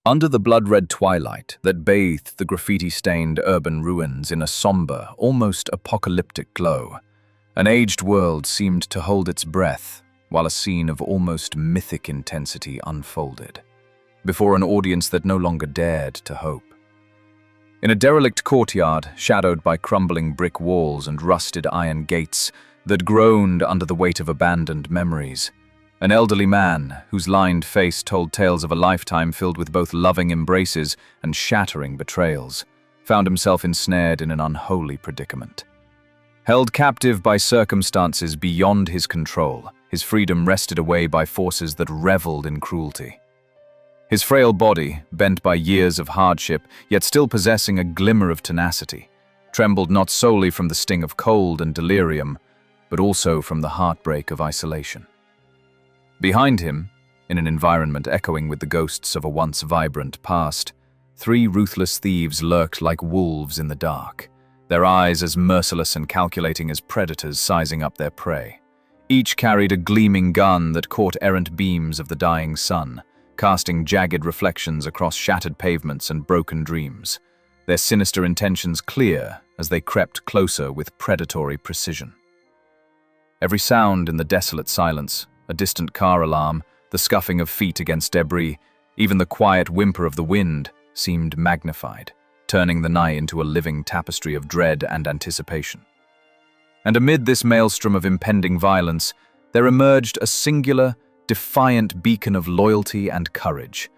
Under the blood-red twilight that bathed the graffiti-stained urban ruins in a somber, almost apocalyptic glow, an aged world seemed to hold its breath while a scene of almost mythic intensity unfolded, before an audience that no longer dared to hope. In a derelict courtyard, shadowed by crumbling brick walls and rusted iron gates that groaned under the weight of abandoned memories, an elderly man, whose lined face told tales of a lifetime filled with both loving embraces and shattering betrayals, found himself ensnared in an unholy predicament. Held captive by circumstances beyond his control, his freedom wrested away by forces that reveled in cruelty. His frail body, bent by years of hardship, yet still possessing a glimmer of tenacity, trembled not solely from the sting of cold and delirium, but also from the heartbreak of isolation. Behind him, in an environment echoing with the ghosts of a once vibrant past, 3 ruthless thieves lurked like wolves in the dark, their eyes as merciless and calculating as predators sizing up their prey. Each carried a gleaming gun that caught errant beams of the dying sun, casting jagged reflections across shattered pavements and broken dreams, their sinister intentions clear as they crept closer with predatory precision. Every sound in the desolate silence, a distant car alarm, the scuffing of feet against debris, even the quiet whimper of the wind, seemed magnified, turning the night into a living tapestry of dread and anticipation. And amid this maelstrom of impending violence, there emerged a singular, defiant beacon of loyalty and courage,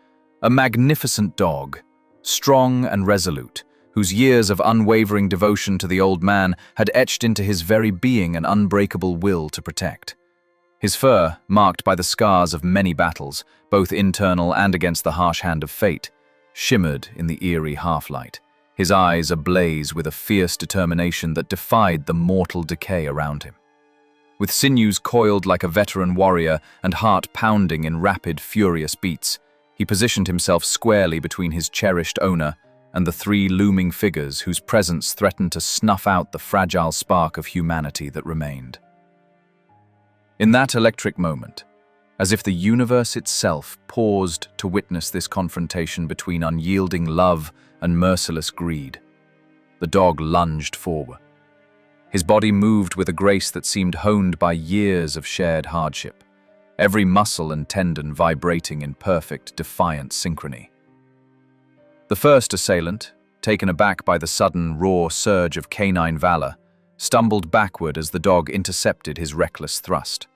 a magnificent dog, strong and resolute, whose years of unwavering devotion to the old man had etched into his very being an unbreakable will to protect. His fur, marked by the scars of many battles, both internal and against the harsh hand of fate, shimmered in the eerie half-light, his eyes ablaze with a fierce determination that defied the mortal decay around him. With sinews coiled like a veteran warrior and heart pounding in rapid, furious beats, he positioned himself squarely between his cherished owner and the 3 looming figures whose presence threatened to snuff out the fragile spark of humanity that remained. In that electric moment, as if the universe itself paused to witness this confrontation between unyielding love and merciless greed, the dog lunged forward. His body moved with a grace that seemed honed by years of shared hardship, every muscle and tendon vibrating in perfect, defiant synchrony. The first assailant, taken aback by the sudden, raw surge of canine valor, stumbled backward as the dog intercepted his reckless thrust.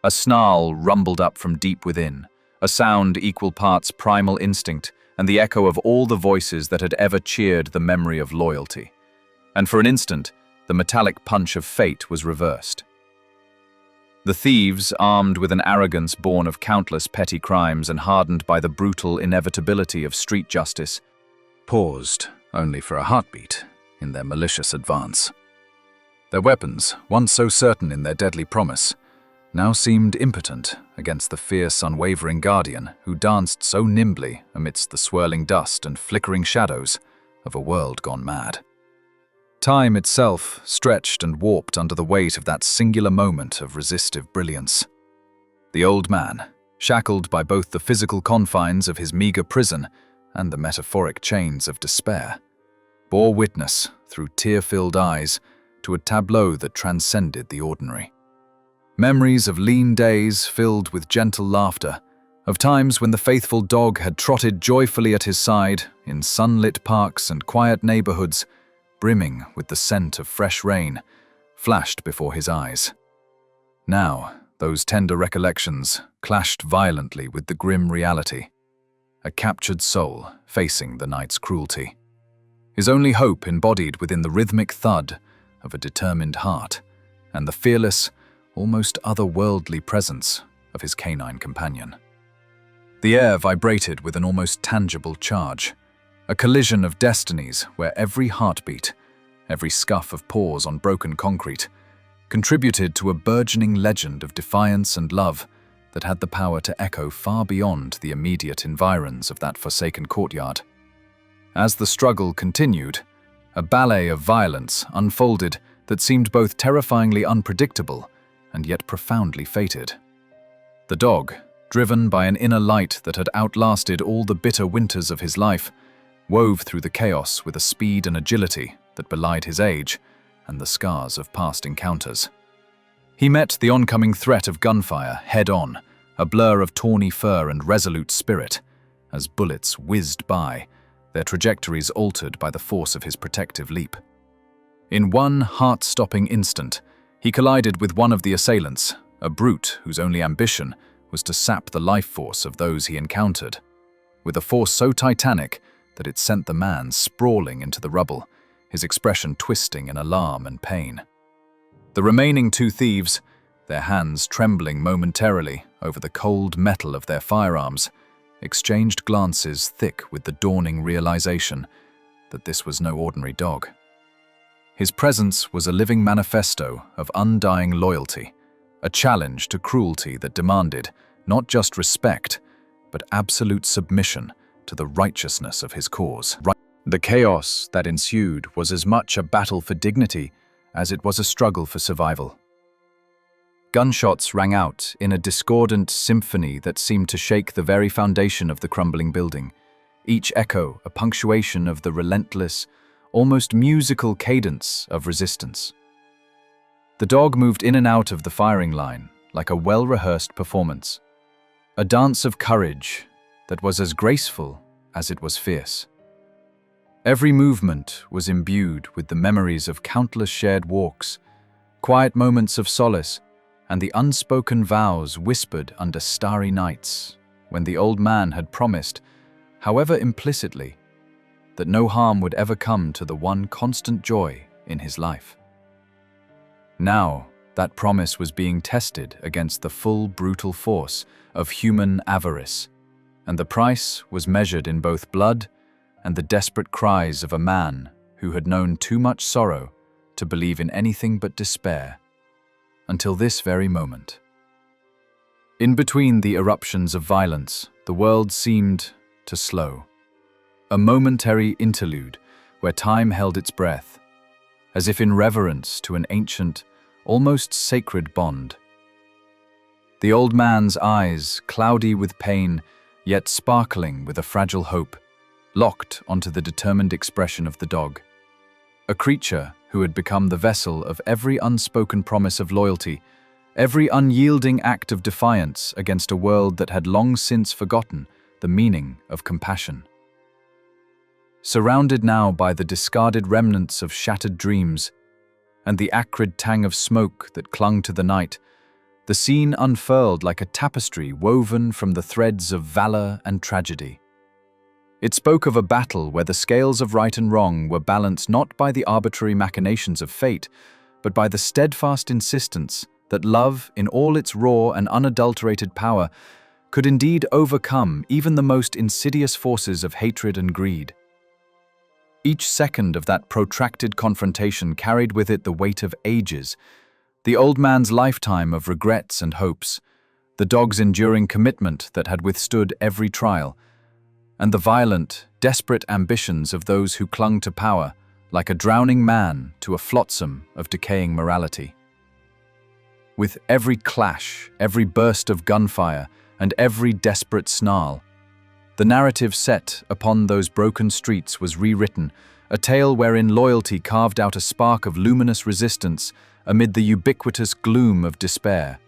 A snarl rumbled up from deep within, a sound equal parts primal instinct and the echo of all the voices that had ever cheered the memory of loyalty. And for an instant, the metallic punch of fate was reversed. The thieves, armed with an arrogance born of countless petty crimes and hardened by the brutal inevitability of street justice, paused only for a heartbeat in their malicious advance. Their weapons, once so certain in their deadly promise, now seemed impotent against the fierce, unwavering guardian who danced so nimbly amidst the swirling dust and flickering shadows of a world gone mad. Time itself stretched and warped under the weight of that singular moment of resistive brilliance. The old man, shackled by both the physical confines of his meager prison and the metaphoric chains of despair, bore witness, through tear-filled eyes, to a tableau that transcended the ordinary. Memories of lean days filled with gentle laughter, of times when the faithful dog had trotted joyfully at his side in sunlit parks and quiet neighborhoods, brimming with the scent of fresh rain, flashed before his eyes. Now, those tender recollections clashed violently with the grim reality. A captured soul facing the night's cruelty. His only hope embodied within the rhythmic thud of a determined heart and the fearless, almost otherworldly presence of his canine companion. The air vibrated with an almost tangible charge, a collision of destinies where every heartbeat, every scuff of paws on broken concrete, contributed to a burgeoning legend of defiance and love that had the power to echo far beyond the immediate environs of that forsaken courtyard. As the struggle continued, a ballet of violence unfolded that seemed both terrifyingly unpredictable and yet profoundly fated. The dog, driven by an inner light that had outlasted all the bitter winters of his life, wove through the chaos with a speed and agility that belied his age and the scars of past encounters. He met the oncoming threat of gunfire head-on, a blur of tawny fur and resolute spirit, as bullets whizzed by, their trajectories altered by the force of his protective leap. In one heart-stopping instant, he collided with one of the assailants, a brute whose only ambition was to sap the life force of those he encountered, with a force so titanic that it sent the man sprawling into the rubble, his expression twisting in alarm and pain. The remaining two thieves, their hands trembling momentarily over the cold metal of their firearms, exchanged glances thick with the dawning realization that this was no ordinary dog. His presence was a living manifesto of undying loyalty, a challenge to cruelty that demanded not just respect, but absolute submission to the righteousness of his cause. The chaos that ensued was as much a battle for dignity as it was a struggle for survival. Gunshots rang out in a discordant symphony that seemed to shake the very foundation of the crumbling building, each echo a punctuation of the relentless, almost musical cadence of resistance. The dog moved in and out of the firing line like a well-rehearsed performance, a dance of courage that was as graceful as it was fierce. Every movement was imbued with the memories of countless shared walks, quiet moments of solace, and the unspoken vows whispered under starry nights when the old man had promised, however implicitly, that no harm would ever come to the one constant joy in his life. Now, that promise was being tested against the full brutal force of human avarice, and the price was measured in both blood and the desperate cries of a man who had known too much sorrow to believe in anything but despair, until this very moment. In between the eruptions of violence, the world seemed to slow, a momentary interlude where time held its breath, as if in reverence to an ancient, almost sacred bond. The old man's eyes, cloudy with pain, yet sparkling with a fragile hope, locked onto the determined expression of the dog, a creature who had become the vessel of every unspoken promise of loyalty, every unyielding act of defiance against a world that had long since forgotten the meaning of compassion. Surrounded now by the discarded remnants of shattered dreams and the acrid tang of smoke that clung to the night, the scene unfurled like a tapestry woven from the threads of valor and tragedy. It spoke of a battle where the scales of right and wrong were balanced not by the arbitrary machinations of fate, but by the steadfast insistence that love, in all its raw and unadulterated power, could indeed overcome even the most insidious forces of hatred and greed. Each second of that protracted confrontation carried with it the weight of ages, the old man's lifetime of regrets and hopes, the dog's enduring commitment that had withstood every trial, and the violent, desperate ambitions of those who clung to power like a drowning man to a flotsam of decaying morality. With every clash, every burst of gunfire, and every desperate snarl, the narrative set upon those broken streets was rewritten, a tale wherein loyalty carved out a spark of luminous resistance amid the ubiquitous gloom of despair.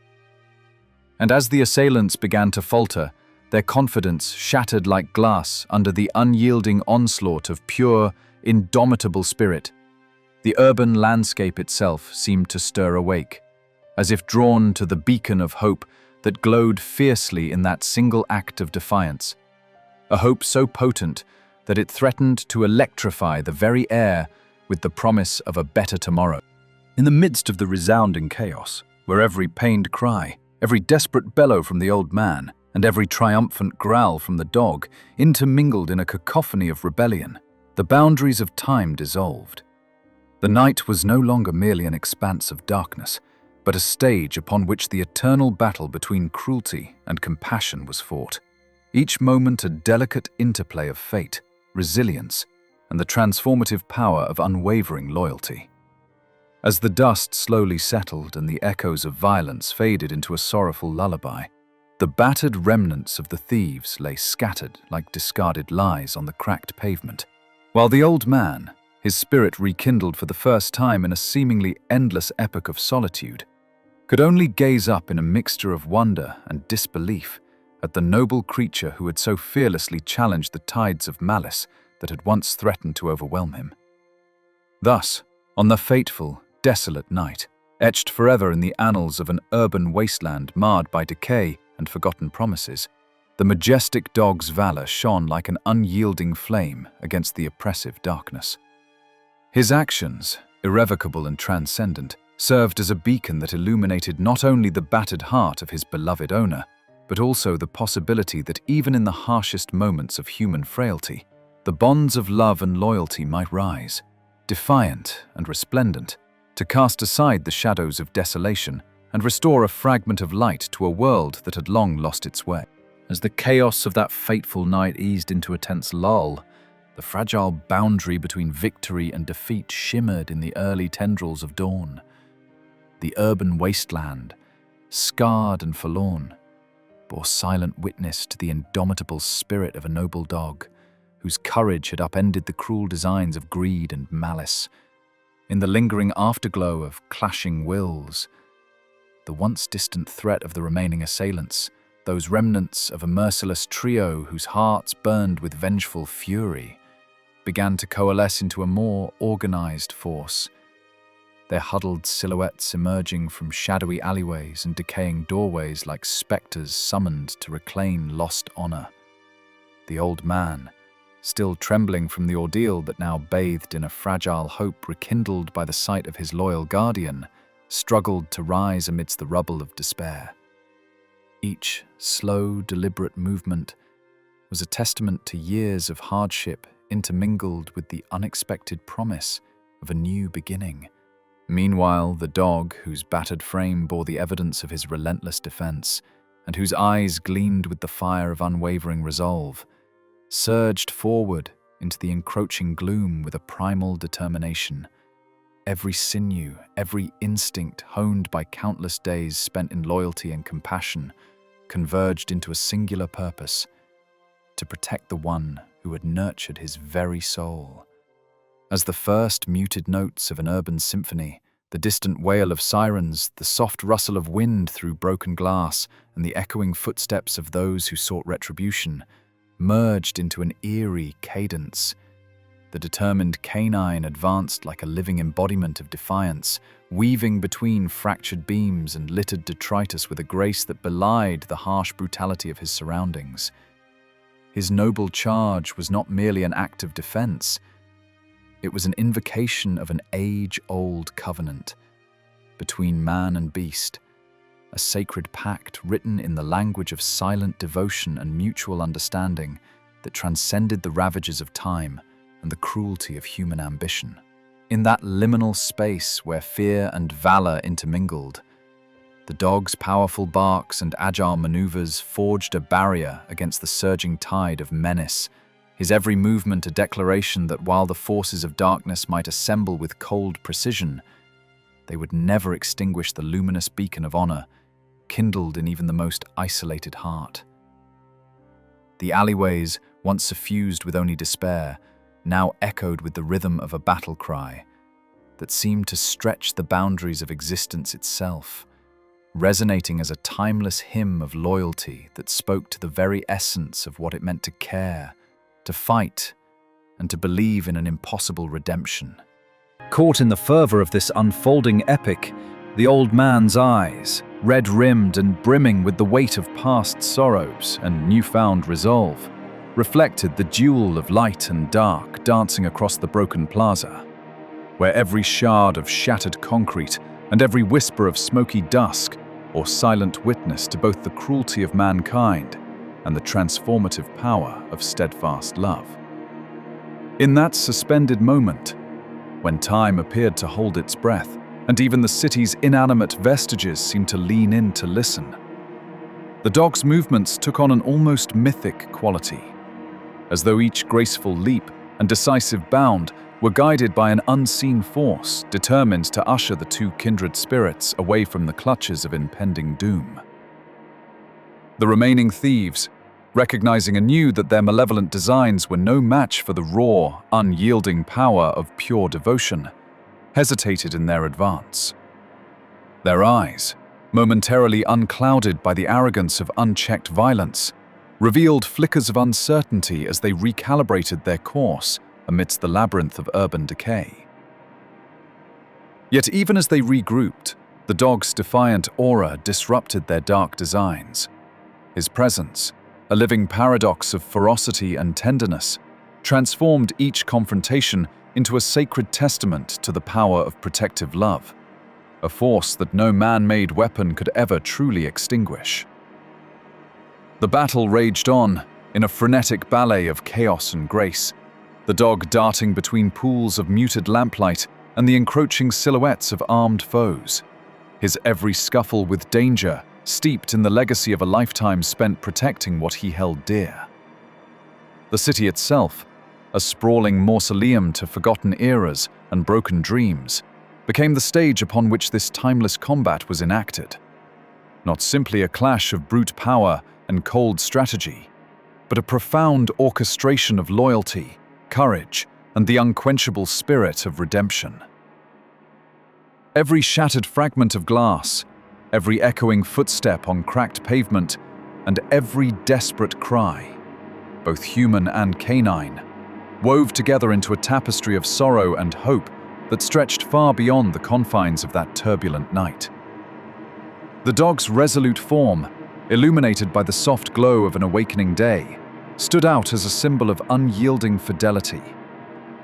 And as the assailants began to falter, their confidence shattered like glass under the unyielding onslaught of pure, indomitable spirit, the urban landscape itself seemed to stir awake, as if drawn to the beacon of hope that glowed fiercely in that single act of defiance, a hope so potent that it threatened to electrify the very air with the promise of a better tomorrow. In the midst of the resounding chaos, where every pained cry, every desperate bellow from the old man, and every triumphant growl from the dog intermingled in a cacophony of rebellion, the boundaries of time dissolved. The night was no longer merely an expanse of darkness, but a stage upon which the eternal battle between cruelty and compassion was fought, each moment a delicate interplay of fate, resilience, and the transformative power of unwavering loyalty. As the dust slowly settled and the echoes of violence faded into a sorrowful lullaby, The battered remnants of the thieves lay scattered like discarded lies on the cracked pavement, while the old man, his spirit rekindled for the first time in a seemingly endless epoch of solitude, could only gaze up in a mixture of wonder and disbelief at the noble creature who had so fearlessly challenged the tides of malice that had once threatened to overwhelm him. Thus, on the fateful, desolate night, etched forever in the annals of an urban wasteland marred by decay and forgotten promises, the majestic dog's valor shone like an unyielding flame against the oppressive darkness. His actions, irrevocable and transcendent, served as a beacon that illuminated not only the battered heart of his beloved owner, but also the possibility that even in the harshest moments of human frailty, the bonds of love and loyalty might rise, defiant and resplendent, to cast aside the shadows of desolation and restore a fragment of light to a world that had long lost its way. As the chaos of that fateful night eased into a tense lull, the fragile boundary between victory and defeat shimmered in the early tendrils of dawn. The urban wasteland, scarred and forlorn, bore silent witness to the indomitable spirit of a noble dog, whose courage had upended the cruel designs of greed and malice. In the lingering afterglow of clashing wills, the once distant threat of the remaining assailants, those remnants of a merciless trio whose hearts burned with vengeful fury, began to coalesce into a more organized force, their huddled silhouettes emerging from shadowy alleyways and decaying doorways like specters summoned to reclaim lost honor. The old man, still trembling from the ordeal but now bathed in a fragile hope rekindled by the sight of his loyal guardian, struggled to rise amidst the rubble of despair. Each slow, deliberate movement was a testament to years of hardship intermingled with the unexpected promise of a new beginning. Meanwhile, the dog, whose battered frame bore the evidence of his relentless defense, and whose eyes gleamed with the fire of unwavering resolve, surged forward into the encroaching gloom with a primal determination. Every sinew, every instinct honed by countless days spent in loyalty and compassion, converged into a singular purpose: to protect the one who had nurtured his very soul. As the first muted notes of an urban symphony, the distant wail of sirens, the soft rustle of wind through broken glass, and the echoing footsteps of those who sought retribution, merged into an eerie cadence. The determined canine advanced like a living embodiment of defiance, weaving between fractured beams and littered detritus with a grace that belied the harsh brutality of his surroundings. His noble charge was not merely an act of defense. It was an invocation of an age-old covenant between man and beast, a sacred pact written in the language of silent devotion and mutual understanding that transcended the ravages of time and the cruelty of human ambition. In that liminal space where fear and valor intermingled, the dog's powerful barks and agile maneuvers forged a barrier against the surging tide of menace, his every movement a declaration that while the forces of darkness might assemble with cold precision, they would never extinguish the luminous beacon of honor, kindled in even the most isolated heart. The alleyways, once suffused with only despair, now echoed with the rhythm of a battle cry that seemed to stretch the boundaries of existence itself, resonating as a timeless hymn of loyalty that spoke to the very essence of what it meant to care, to fight, and to believe in an impossible redemption. Caught in the fervor of this unfolding epic, the old man's eyes, red-rimmed and brimming with the weight of past sorrows and newfound resolve, reflected the duel of light and dark dancing across the broken plaza, where every shard of shattered concrete and every whisper of smoky dusk bore silent witness to both the cruelty of mankind and the transformative power of steadfast love. In that suspended moment, when time appeared to hold its breath, and even the city's inanimate vestiges seemed to lean in to listen, the dog's movements took on an almost mythic quality, as though each graceful leap and decisive bound were guided by an unseen force determined to usher the two kindred spirits away from the clutches of impending doom. The remaining thieves, recognizing anew that their malevolent designs were no match for the raw, unyielding power of pure devotion, hesitated in their advance. Their eyes, momentarily unclouded by the arrogance of unchecked violence, revealed flickers of uncertainty as they recalibrated their course amidst the labyrinth of urban decay. Yet even as they regrouped, the dog's defiant aura disrupted their dark designs. His presence, a living paradox of ferocity and tenderness, transformed each confrontation into a sacred testament to the power of protective love, a force that no man-made weapon could ever truly extinguish. The battle raged on in a frenetic ballet of chaos and grace, the dog darting between pools of muted lamplight and the encroaching silhouettes of armed foes, his every scuffle with danger steeped in the legacy of a lifetime spent protecting what he held dear. The city itself, a sprawling mausoleum to forgotten eras and broken dreams, became the stage upon which this timeless combat was enacted. Not simply a clash of brute power and cold strategy, but a profound orchestration of loyalty, courage, and the unquenchable spirit of redemption. Every shattered fragment of glass, every echoing footstep on cracked pavement, and every desperate cry, both human and canine, wove together into a tapestry of sorrow and hope that stretched far beyond the confines of that turbulent night. The dog's resolute form, illuminated by the soft glow of an awakening day, stood out as a symbol of unyielding fidelity.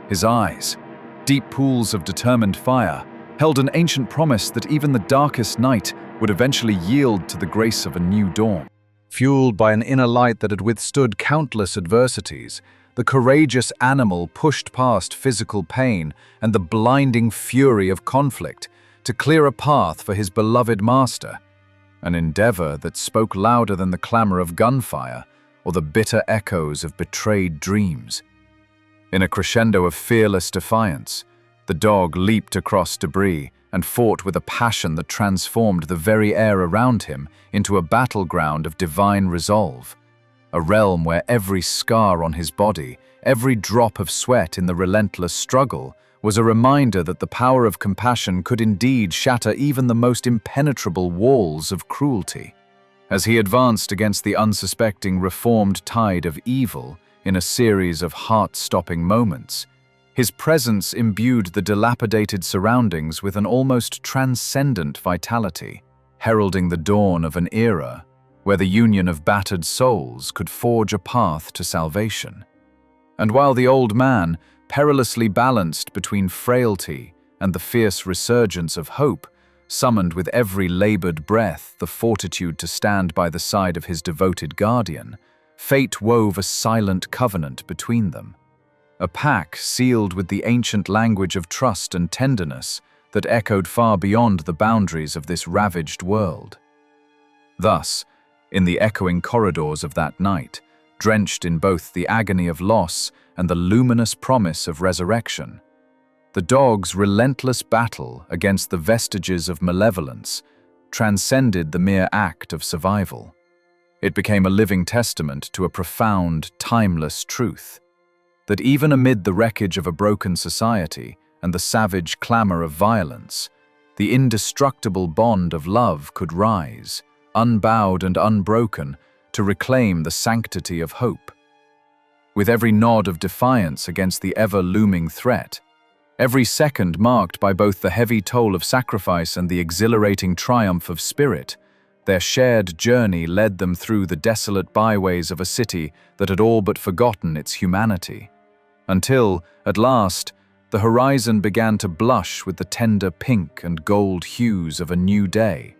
His eyes, deep pools of determined fire, held an ancient promise that even the darkest night would eventually yield to the grace of a new dawn. Fueled by an inner light that had withstood countless adversities, the courageous animal pushed past physical pain and the blinding fury of conflict to clear a path for his beloved master, an endeavor that spoke louder than the clamor of gunfire or the bitter echoes of betrayed dreams. In a crescendo of fearless defiance, the dog leaped across debris and fought with a passion that transformed the very air around him into a battleground of divine resolve, a realm where every scar on his body, every drop of sweat in the relentless struggle, was a reminder that the power of compassion could indeed shatter even the most impenetrable walls of cruelty. As he advanced against the unsuspecting reformed tide of evil in a series of heart-stopping moments, his presence imbued the dilapidated surroundings with an almost transcendent vitality, heralding the dawn of an era where the union of battered souls could forge a path to salvation. And while the old man, perilously balanced between frailty and the fierce resurgence of hope, summoned with every labored breath the fortitude to stand by the side of his devoted guardian, fate wove a silent covenant between them, a pact sealed with the ancient language of trust and tenderness that echoed far beyond the boundaries of this ravaged world. Thus, in the echoing corridors of that night, drenched in both the agony of loss and the luminous promise of resurrection, the dog's relentless battle against the vestiges of malevolence transcended the mere act of survival. It became a living testament to a profound, timeless truth, that even amid the wreckage of a broken society and the savage clamor of violence, the indestructible bond of love could rise, unbowed and unbroken, to reclaim the sanctity of hope. With every nod of defiance against the ever-looming threat, every second marked by both the heavy toll of sacrifice and the exhilarating triumph of spirit, their shared journey led them through the desolate byways of a city that had all but forgotten its humanity, until, at last, the horizon began to blush with the tender pink and gold hues of a new day,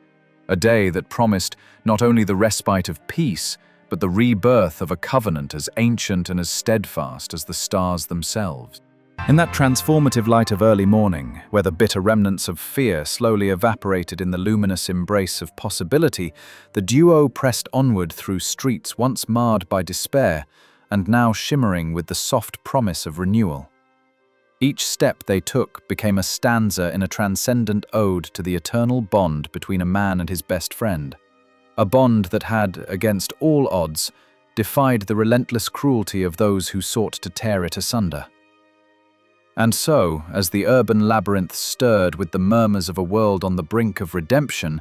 a day that promised not only the respite of peace, but the rebirth of a covenant as ancient and as steadfast as the stars themselves. In that transformative light of early morning, where the bitter remnants of fear slowly evaporated in the luminous embrace of possibility, the duo pressed onward through streets once marred by despair and now shimmering with the soft promise of renewal. Each step they took became a stanza in a transcendent ode to the eternal bond between a man and his best friend, a bond that had, against all odds, defied the relentless cruelty of those who sought to tear it asunder. And so, as the urban labyrinth stirred with the murmurs of a world on the brink of redemption,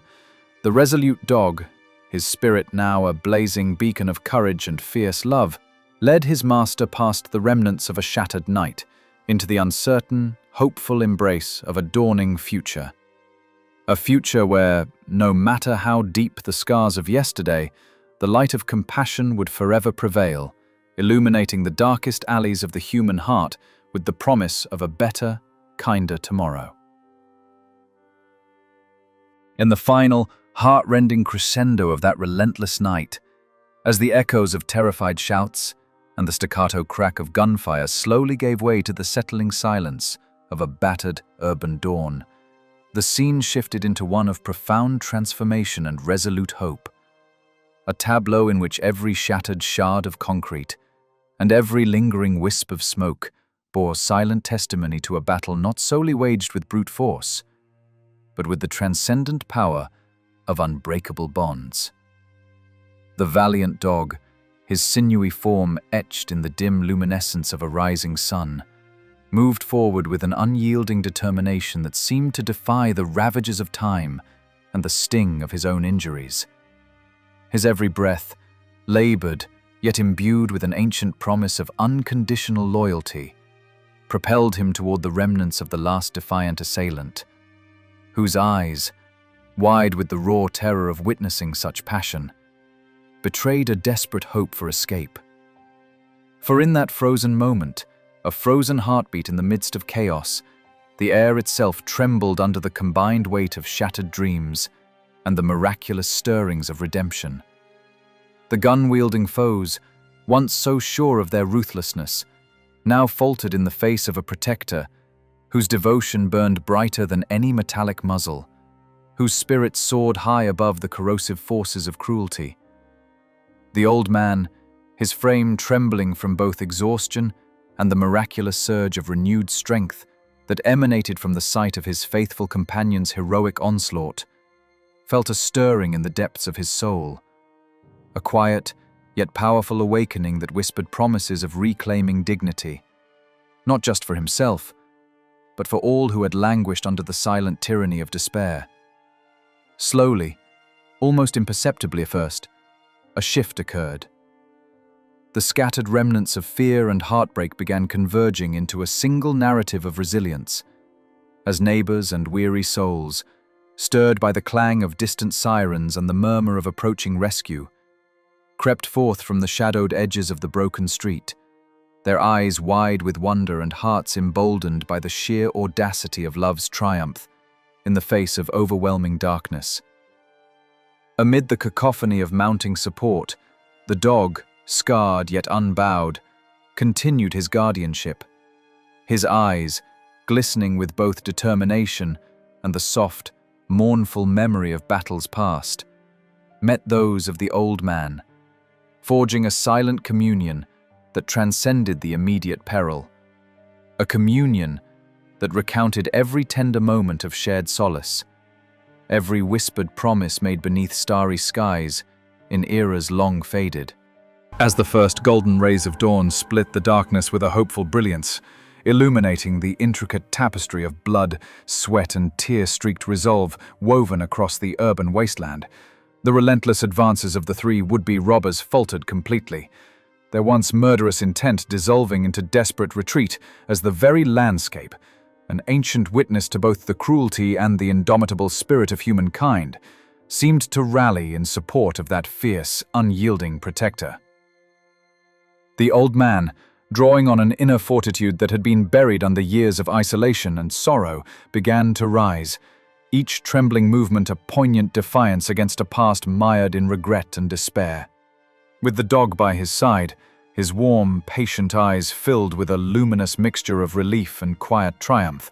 the resolute dog, his spirit now a blazing beacon of courage and fierce love, led his master past the remnants of a shattered night, into the uncertain, hopeful embrace of a dawning future. A future where, no matter how deep the scars of yesterday, the light of compassion would forever prevail, illuminating the darkest alleys of the human heart with the promise of a better, kinder tomorrow. In the final, heart-rending crescendo of that relentless night, as the echoes of terrified shouts and the staccato crack of gunfire slowly gave way to the settling silence of a battered urban dawn, the scene shifted into one of profound transformation and resolute hope. A tableau in which every shattered shard of concrete and every lingering wisp of smoke bore silent testimony to a battle not solely waged with brute force, but with the transcendent power of unbreakable bonds. The valiant dog, his sinewy form etched in the dim luminescence of a rising sun, moved forward with an unyielding determination that seemed to defy the ravages of time and the sting of his own injuries. His every breath, labored yet imbued with an ancient promise of unconditional loyalty, propelled him toward the remnants of the last defiant assailant, whose eyes, wide with the raw terror of witnessing such passion, betrayed a desperate hope for escape. For in that frozen moment, a frozen heartbeat in the midst of chaos, the air itself trembled under the combined weight of shattered dreams and the miraculous stirrings of redemption. The gun-wielding foes, once so sure of their ruthlessness, now faltered in the face of a protector whose devotion burned brighter than any metallic muzzle, whose spirit soared high above the corrosive forces of cruelty. The old man, his frame trembling from both exhaustion and the miraculous surge of renewed strength that emanated from the sight of his faithful companion's heroic onslaught, felt a stirring in the depths of his soul, a quiet yet powerful awakening that whispered promises of reclaiming dignity, not just for himself, but for all who had languished under the silent tyranny of despair. Slowly, almost imperceptibly at first, a shift occurred. The scattered remnants of fear and heartbreak began converging into a single narrative of resilience, as neighbors and weary souls, stirred by the clang of distant sirens and the murmur of approaching rescue, crept forth from the shadowed edges of the broken street, their eyes wide with wonder and hearts emboldened by the sheer audacity of love's triumph in the face of overwhelming darkness. Amid the cacophony of mounting support, the dog, scarred yet unbowed, continued his guardianship. His eyes, glistening with both determination and the soft, mournful memory of battles past, met those of the old man, forging a silent communion that transcended the immediate peril, a communion that recounted every tender moment of shared solace, every whispered promise made beneath starry skies in eras long faded. As the first golden rays of dawn split the darkness with a hopeful brilliance, illuminating the intricate tapestry of blood, sweat, and tear-streaked resolve woven across the urban wasteland, the relentless advances of the three would-be robbers faltered completely, their once murderous intent dissolving into desperate retreat as the very landscape, an ancient witness to both the cruelty and the indomitable spirit of humankind, seemed to rally in support of that fierce, unyielding protector. The old man, drawing on an inner fortitude that had been buried under years of isolation and sorrow, began to rise, each trembling movement a poignant defiance against a past mired in regret and despair. With the dog by his side, his warm, patient eyes filled with a luminous mixture of relief and quiet triumph,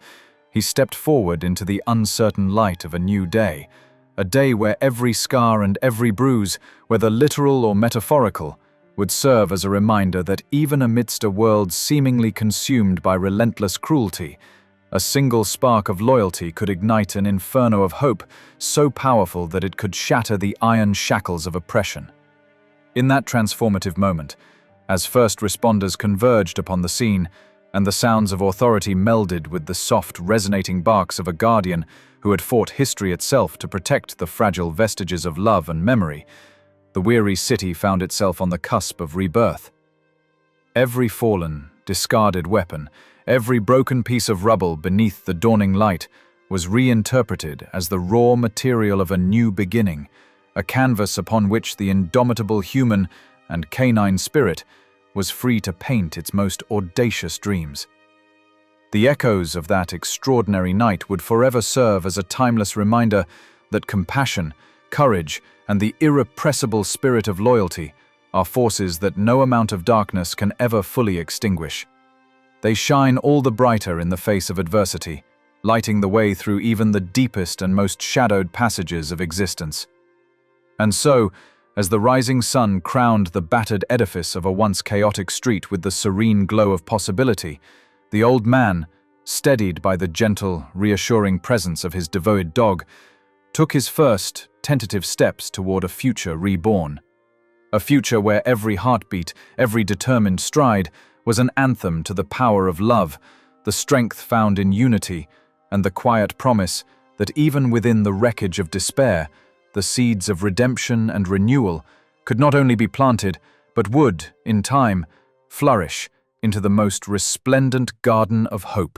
he stepped forward into the uncertain light of a new day, a day where every scar and every bruise, whether literal or metaphorical, would serve as a reminder that even amidst a world seemingly consumed by relentless cruelty, A single spark of loyalty could ignite an inferno of hope so powerful that it could shatter the iron shackles of oppression. In that transformative moment, as first responders converged upon the scene, and the sounds of authority melded with the soft, resonating barks of a guardian who had fought history itself to protect the fragile vestiges of love and memory, the weary city found itself on the cusp of rebirth. Every fallen, discarded weapon, every broken piece of rubble beneath the dawning light was reinterpreted as the raw material of a new beginning, a canvas upon which the indomitable human and canine spirit was free to paint its most audacious dreams. The echoes of that extraordinary night would forever serve as a timeless reminder that compassion, courage, and the irrepressible spirit of loyalty are forces that no amount of darkness can ever fully extinguish. They shine all the brighter in the face of adversity, lighting the way through even the deepest and most shadowed passages of existence. And so, as the rising sun crowned the battered edifice of a once chaotic street with the serene glow of possibility, the old man, steadied by the gentle, reassuring presence of his devoted dog, took his first, tentative steps toward a future reborn. A future where every heartbeat, every determined stride, was an anthem to the power of love, the strength found in unity, and the quiet promise that even within the wreckage of despair, the seeds of redemption and renewal could not only be planted, but would, in time, flourish into the most resplendent garden of hope.